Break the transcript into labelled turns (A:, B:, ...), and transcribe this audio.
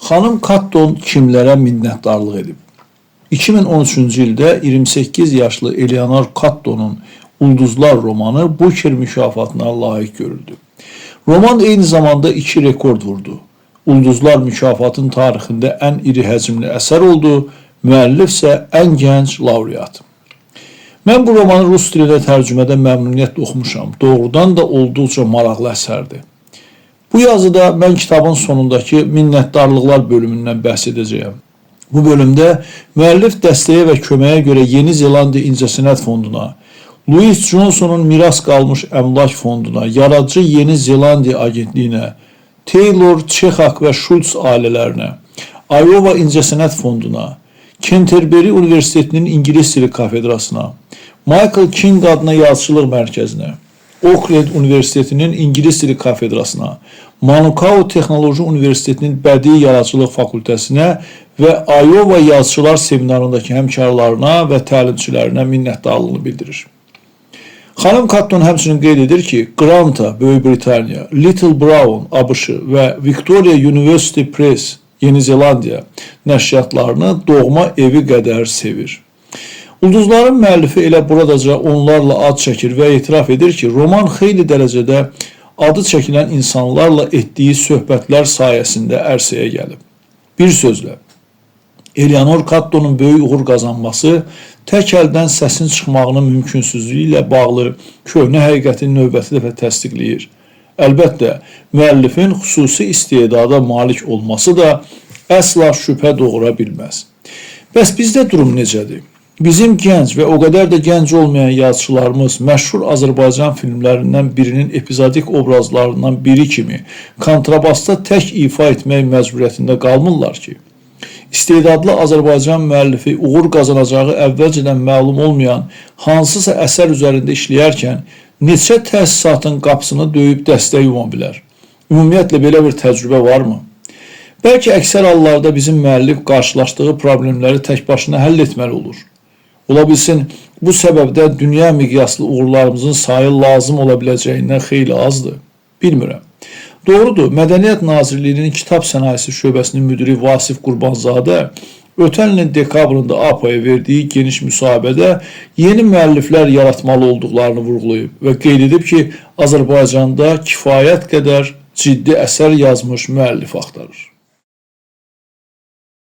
A: Xanım Katton kimlərə minnətdarlıq edib? 2013-cü ildə 28 yaşlı Eleanor Kattonun Ulduzlar romanı Booker mükafatına layiq görüldü. Roman eyni zamanda 2 rekord vurdu. Ulduzlar mükafatın tarixində ən iri həcmli əsər oldu, müəllif isə ən gənc laureat. Mən bu romanı rus dilinə tərcümədə məmnuniyyətlə oxumuşam. Doğrudan da olduqca maraqlı əsərdir. Bu yazıda mən kitabın sonundakı minnətdarlıqlar bölümündən bəhs edəcəyəm. Bu bölümdə müəllif dəstəyə və köməyə görə Yeni Zelandiya İncəsənət Fonduna, Louis Johnson'un miras qalmış əmlak fonduna, yaradıcı Yeni Zelandiya agentliyinə, Taylor, Çexak və Schultz ailələrinə, Iowa İncəsənət Fonduna, Canterbury Universitetinin İngilis Dili Kafedrasına, Michael King adına yazıçılıq mərkəzinə, Oakland Universitetinin İngilis Dili Kafedrasına, Manukau Texnoloji Universitetinin Bədii Yaradıcılıq Fakültəsinə və Iowa Yazıçılar Seminarındakı həmkarlarına və təlimçilərinə minnətdarlığını bildirir. Xanım Katton həmçinin qeyd edir ki, Granta, Böyük Britaniya, Little Brown, ABŞ və Victoria University Press, Yeni Zelandiya nəşriyyatlarını doğma evi qədər sevir. Ulduzların müəllifi elə buradaca onlarla ad çəkir və etiraf edir ki, roman xeyli dərəcədə adı çəkilən insanlarla etdiyi söhbətlər sayəsində ərsəyə gəlib. Bir sözlə, Eleanor Kattonun böyük uğur qazanması tək əldən səsin çıxmağının mümkünsüzlüyü ilə bağlı köhnə həqiqətin növbəti dəfə təsdiqləyir. Əlbəttə, müəllifin xüsusi istedada malik olması da əsla şübhə doğura bilməz. Bəs bizdə durum necədir? Bizim gənc və o qədər də gənc olmayan yazıçılarımız məşhur Azərbaycan filmlərindən birinin epizodik obrazlarından biri kimi kontrabasda tək ifa etmək məcburiyyətində qalmırlar ki, istedadlı Azərbaycan müəllifi uğur qazanacağı əvvəlcədən məlum olmayan hansısa əsər üzərində işləyərkən neçə təsisatın qapısını döyüb dəstək yuma bilər. Ümumiyyətlə belə bir təcrübə varmı? Bəlkə əksər hallarda bizim müəllif qarşılaşdığı problemləri tək başına həll etməli olur. Ola bilsin, bu səbəbdən dünya miqyaslı uğurlarımızın sayı lazım ola biləcəyindən xeyli azdır. Bilmirəm. Doğrudur, Mədəniyyət Nazirliyinin Kitab Sənayesi Şöbəsinin müdiri Vasif Qurbanzadə ötən ilin dekabrında APA-ya verdiyi geniş müsahibədə yeni müəlliflər yaratmalı olduqlarını vurğulayıb və qeyd edib ki, Azərbaycanda kifayət qədər ciddi əsər yazmış müəllif axtarır.